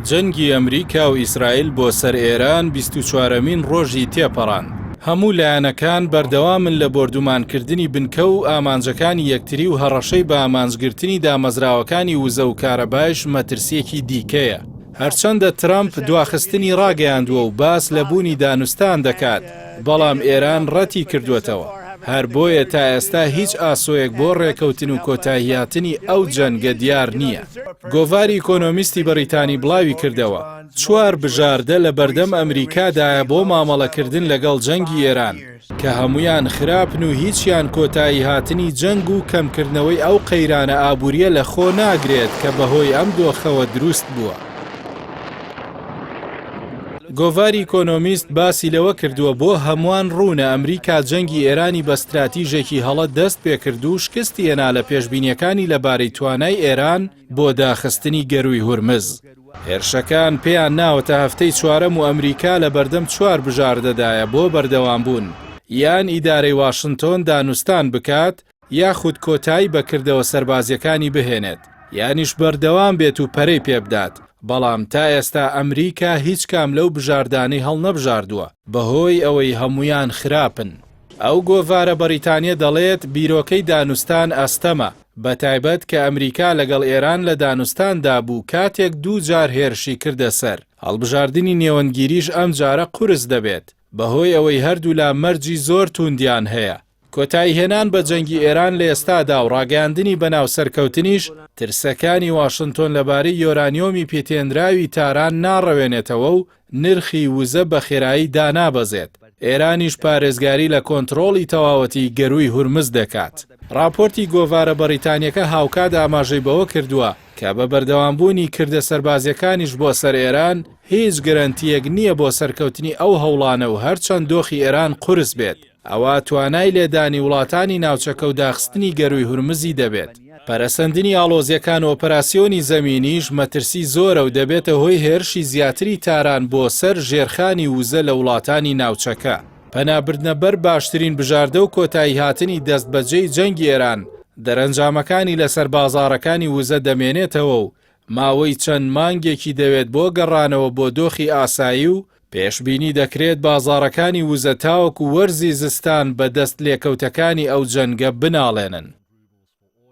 جەنگی ئەمریکا و ئیسرائیل بۆ سەر ئێران 24مین ڕۆژی تێپەڕاند. هەموو لایەنەکان بەردەوامن لە بۆردومانکردنی بنکە و ئامانجەکانی یەکتری و هەڕەشەی بە ئامانجگرتنی دامەزراوەکانی وزە و کارەبایش مەترسیەکی دیکەیە. هەرچەندە ترامپ دواخستنی ڕاگەیاندووە و باس لە بوونی دانوستان دەکات، بەڵام ئێران ڕەتی کردوێتەوە. هەر بۆیە تا ئێستا هیچ ئاسۆیەک بۆ ڕێکەوتن و کۆتاییاتنی ئەو جەنگە دیار نییە. گۆڤاری ئیکۆنۆمیستی بەریتانی بڵاوی کردەوە 4 بژاردە لە بەردەم ئەمریکادایە بۆ مامەڵەکردن لەگەڵ جەنگی ئێران کە هەمویان خراپن و هیچیان کۆتایی هاتنی جەنگ و کەمکردنەوەی ئەو قەیرانە ئابووریە لە خۆ ناگرێت کە بەهۆی ئەم دۆخەوە دروست بووە. گۆڤاری ئیکۆنۆمیست باسی لەوە کردووە بۆ هەمووان ڕوونە ئەمریکا جەنگی ئێرانی بە ستراتیژێکی هەڵە دەست پێکرد و شکستی هێنا لە پێشبینیەکانی لەبارەی توانای ئێران بۆ داخستنی گەروی هورمز. هێرشەکان پێیان ناوەتە هەفتەی چوارەم و ئەمریکا لە بەردەم 4 بژاردەدایە بۆ بەردەوام بوون، یان ئیدارەی واشنتۆن دانوستان بکات یاخود کۆتایی بەکردەوە سەربازیەکانی بهێنێت، یانیش بەردەوام بێت و پەرەی پێبدات. بەڵام تا ئێستا ئەمریکا هیچ کام لەو بژاردانەی هەڵ نەبژاردووە بەهۆی ئەوەی هەمویان خراپن. ئەو گۆڤارە بەریتانیا دەڵێت بیرۆکەی دانوستان ئەستەمە، بەتایبەت کە ئەمریکا لەگەڵ ئێران لە دانوستاندا بوو کاتێک 2 جار هێرشی کردە سەر. هەڵبژاردننی نێوەنگیریش ئەم جارە قورس دەبێت بەهۆی ئەوەی هەردوو لا مەرجی زۆر توندیان هەیە. کۆتایی هێنان بە جەنگی ئێران لە ئێستادا و ڕاگەاندنی بەناو سەرکەوتنیش ترسەکانی واشنتۆن لەبارەی یۆرانیۆمی پێتێنراوی تاران ناڕەوێنێتەوە و نرخی وزە بە خێرایی دانابەزێت. ئێرانیش پارێزگاری لە کۆنتڕۆڵی تەواوەتی گەروی هورمز دەکات. راپۆرتی گۆڤارە بەریتانیەکە هاوکات ئاماژەی بەوە کردووە کە بە بەردەوامبوونی کردە سەربازیەکانیش بۆ سەر ئێران هیچ گەرەنتیەک نییە بۆ سەرکەوتنی ئەو هەوڵانە و هەرچەند دۆخی ئێران قورس بێت، ئەوە توانای لێدانی وڵاتانی ناوچەکە و داخستنی گەروی هورمزی دەبێت. پەرەسەندنی ئاڵۆزیەکان و ئۆپەراسیۆنی زەمینیش مەترسی زۆرە و دەبێتە هۆی هێرشی زیاتری تاران بۆ سەر ژێرخانی وزە لە وڵاتانی ناوچەکە. پەنابردنە بەر باشترین بژاردە و کۆتایی هاتنی دەستبەجەی جەنگی ئێران دەرەنجامەکانی لەسەر بازاڕەکانی وزە دەمێنێتەوە و ماوەی چەند مانگێکی دەوێت بۆ گەڕانەوە بۆ دۆخی ئاسایی و پێشبینی دەکرێت بازاڕەکانی وزە تاوەکو وەرزی زستان بە دەست لێکەوتەکانی ئەو جەنگە بناڵێنن.